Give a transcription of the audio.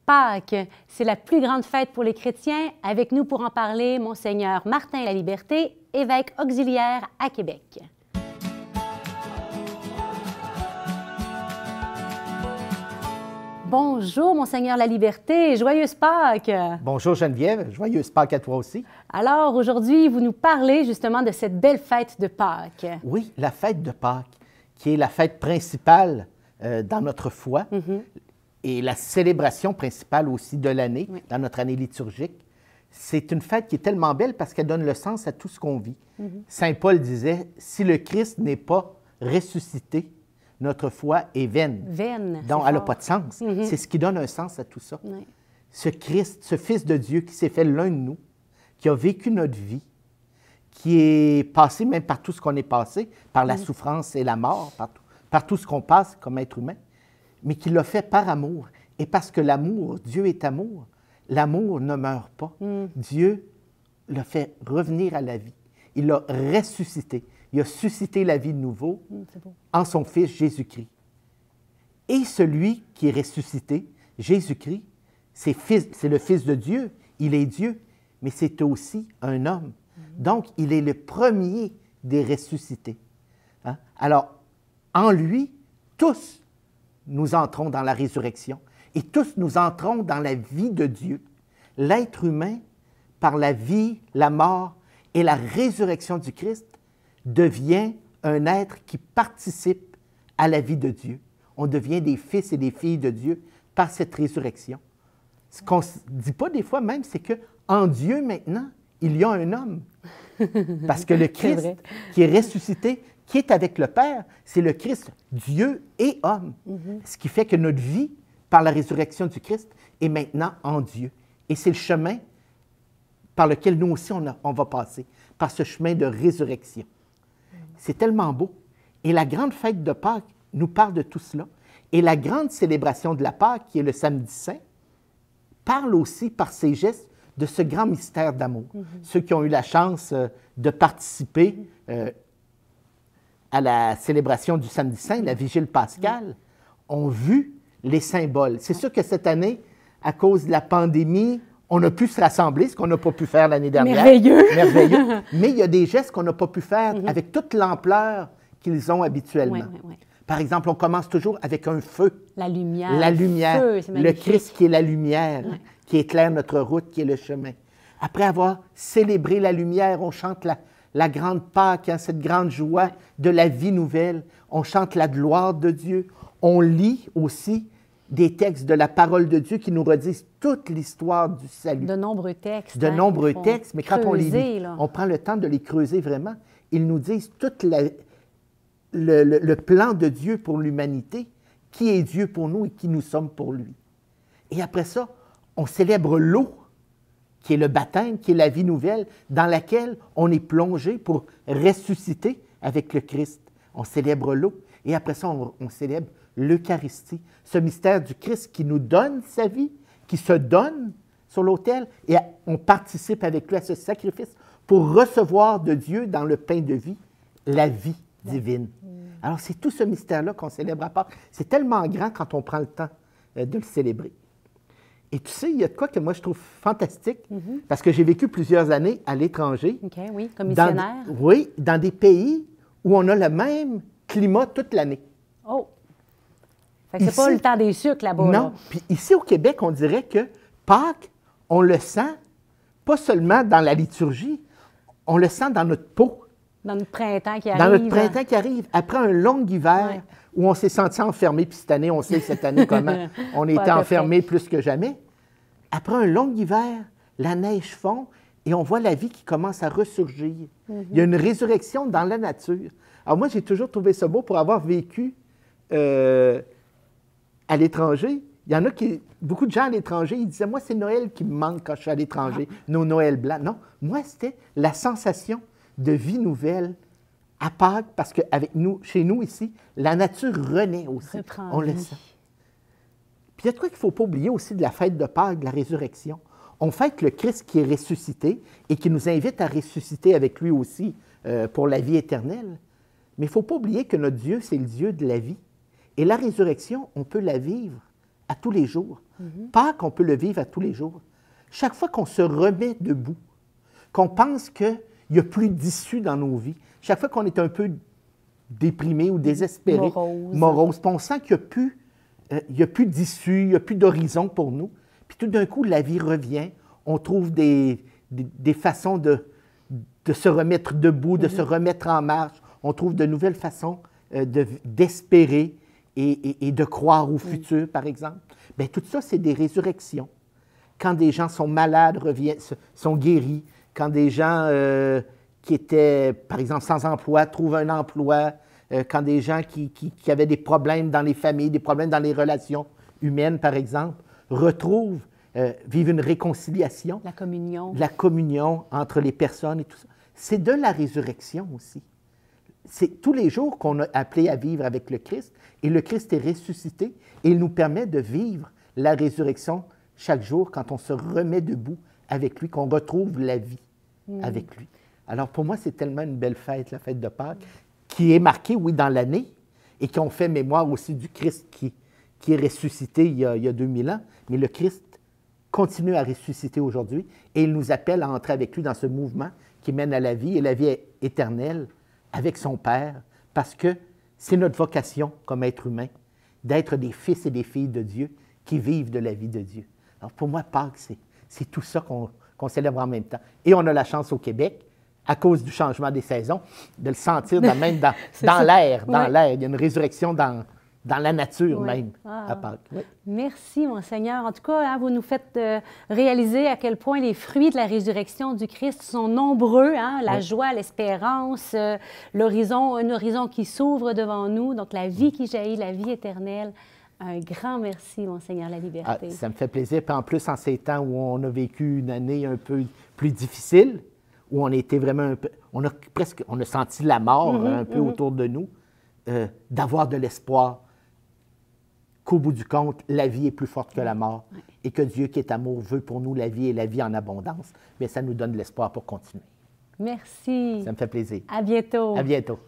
Pâques, c'est la plus grande fête pour les chrétiens. Avec nous pour en parler, Monseigneur Martin Laliberté, évêque auxiliaire à Québec. Bonjour, Monseigneur Laliberté, joyeuse Pâques! Bonjour Geneviève, joyeuse Pâques à toi aussi. Alors, aujourd'hui, vous nous parlez justement de cette belle fête de Pâques. Oui, la fête de Pâques, qui est la fête principale dans notre foi et la célébration principale aussi de l'année, dans notre année liturgique. C'est une fête qui est tellement belle parce qu'elle donne le sens à tout ce qu'on vit. Saint Paul disait, si le Christ n'est pas ressuscité, notre foi est vaine. Vaine. Donc, elle n'a pas de sens. C'est ce qui donne un sens à tout ça. Oui. Ce Christ, ce Fils de Dieu qui s'est fait l'un de nous, qui a vécu notre vie, qui est passé même par tout ce qu'on est passé, par la souffrance et la mort, par tout ce qu'on passe comme être humain, mais qui l'a fait par amour. Et parce que l'amour, Dieu est amour, l'amour ne meurt pas. Dieu l'a fait revenir à la vie. Il l'a ressuscité. Il a suscité la vie de nouveau en son Fils Jésus-Christ. Et celui qui est ressuscité, Jésus-Christ, c'est le Fils de Dieu. Il est Dieu, mais c'est aussi un homme. Donc, il est le premier des ressuscités. Hein? Alors, en lui, tous nous entrons dans la résurrection et tous nous entrons dans la vie de Dieu. L'être humain, par la vie, la mort et la résurrection du Christ, devient un être qui participe à la vie de Dieu. On devient des fils et des filles de Dieu par cette résurrection. Ce qu'on ne dit pas des fois même, c'est qu'en Dieu maintenant, il y a un homme. Parce que le Christ qui est ressuscité, qui est avec le Père, c'est le Christ, Dieu et homme. Ce qui fait que notre vie, par la résurrection du Christ, est maintenant en Dieu. Et c'est le chemin par lequel nous aussi on va passer, par ce chemin de résurrection. C'est tellement beau. Et la grande fête de Pâques nous parle de tout cela. Et la grande célébration de la Pâques, qui est le samedi saint, parle aussi par ses gestes de ce grand mystère d'amour. Ceux qui ont eu la chance de participer à la célébration du samedi saint, la vigile pascale, ont vu les symboles. C'est sûr que cette année, à cause de la pandémie, on a pu se rassembler, ce qu'on n'a pas pu faire l'année dernière. Merveilleux! Merveilleux. Mais il y a des gestes qu'on n'a pas pu faire avec toute l'ampleur qu'ils ont habituellement. Par exemple, on commence toujours avec un feu. La lumière. La lumière. Feu, le Christ qui est la lumière, qui éclaire notre route, qui est le chemin. Après avoir célébré la lumière, on chante la grande Pâque, hein, cette grande joie de la vie nouvelle. On chante la gloire de Dieu. On lit aussi des textes de la parole de Dieu qui nous redisent toute l'histoire du salut. De nombreux textes. De nombreux textes, mais quand on les lit, là. on prend le temps de les creuser vraiment. Ils nous disent tout le plan de Dieu pour l'humanité, qui est Dieu pour nous et qui nous sommes pour lui. Et après ça, on célèbre l'eau, qui est le baptême, qui est la vie nouvelle, dans laquelle on est plongé pour ressusciter avec le Christ. On célèbre l'eau. Et après ça, on célèbre l'Eucharistie, ce mystère du Christ qui nous donne sa vie, qui se donne sur l'autel, et on participe avec lui à ce sacrifice pour recevoir de Dieu dans le pain de vie la vie divine. Alors, c'est tout ce mystère-là qu'on célèbre à Pâques. C'est tellement grand quand on prend le temps de le célébrer. Et tu sais, il y a de quoi que moi je trouve fantastique, parce que j'ai vécu plusieurs années à l'étranger. OK, oui, comme missionnaire. Oui, dans des pays où on a le même climat toute l'année. Oh! Fait que c'est pas le temps des sucres là-bas. Non. Là. Puis ici au Québec, on dirait que Pâques, on le sent pas seulement dans la liturgie, on le sent dans notre peau. Dans notre printemps qui arrive. Dans notre printemps qui arrive, après un long hiver où on s'est senti enfermé, puis cette année, on sait cette année comment on était enfermé plus que jamais. Après un long hiver, la neige fond et on voit la vie qui commence à ressurgir. Il y a une résurrection dans la nature. Alors moi, j'ai toujours trouvé ça beau pour avoir vécu à l'étranger. Il y en a beaucoup de gens à l'étranger, ils disaient, moi, c'est Noël qui me manque quand je suis à l'étranger, nos Noëls blancs. Non, moi, c'était la sensation de vie nouvelle à Pâques, parce que chez nous ici, la nature renaît aussi. On le sent. Puis il y a de quoi qu'il ne faut pas oublier aussi de la fête de Pâques, de la résurrection. On fête le Christ qui est ressuscité et qui nous invite à ressusciter avec lui aussi pour la vie éternelle. Mais il ne faut pas oublier que notre Dieu, c'est le Dieu de la vie. Et la résurrection, on peut la vivre à tous les jours. Pâques, on peut le vivre à tous les jours. Chaque fois qu'on se remet debout, qu'on pense qu'il n'y a plus d'issue dans nos vies, chaque fois qu'on est un peu déprimé ou désespéré, morose, puis on sent qu'il n'y a plus d'issue, il n'y a plus d'horizon pour nous, puis tout d'un coup, la vie revient, on trouve des façons de se remettre debout, de se remettre en marche, on trouve de nouvelles façons d'espérer et de croire au futur, par exemple. Bien, tout ça, c'est des résurrections. Quand des gens sont malades, sont guéris, quand des gens qui étaient, par exemple, sans emploi, trouvent un emploi, quand des gens qui avaient des problèmes dans les familles, des problèmes dans les relations humaines, par exemple, vivent une réconciliation. La communion. La communion entre les personnes et tout ça. C'est de la résurrection aussi. C'est tous les jours qu'on a appelé à vivre avec le Christ, et le Christ est ressuscité, et il nous permet de vivre la résurrection chaque jour quand on se remet debout avec lui, qu'on retrouve la vie avec lui. Alors pour moi, c'est tellement une belle fête, la fête de Pâques, qui est marquée, oui, dans l'année, et qu'on fait mémoire aussi du Christ qui est ressuscité il y a 2000 ans, mais le Christ continue à ressusciter aujourd'hui, et il nous appelle à entrer avec lui dans ce mouvement qui mène à la vie, et la vie éternelle avec son Père, parce que c'est notre vocation comme être humain, d'être des fils et des filles de Dieu qui vivent de la vie de Dieu. Alors pour moi, Pâques, c'est tout ça qu'on célèbre en même temps. Et on a la chance au Québec, à cause du changement des saisons, de le sentir même dans l'air. Il y a une résurrection dans la nature même, à Pâques. Oui. Merci, Monseigneur. En tout cas, hein, vous nous faites réaliser à quel point les fruits de la résurrection du Christ sont nombreux. Hein? La joie, l'espérance, l'horizon, un horizon qui s'ouvre devant nous, donc la vie qui jaillit, la vie éternelle. Un grand merci, Monseigneur Laliberté. Ça me fait plaisir. Puis en plus, en ces temps où on a vécu une année un peu plus difficile, où on était vraiment un peu, on a senti la mort un peu autour de nous, d'avoir de l'espoir qu'au bout du compte, la vie est plus forte que la mort et que Dieu qui est amour veut pour nous la vie et la vie en abondance. Bien, ça nous donne de l'espoir pour continuer. Merci. Ça me fait plaisir. À bientôt. À bientôt.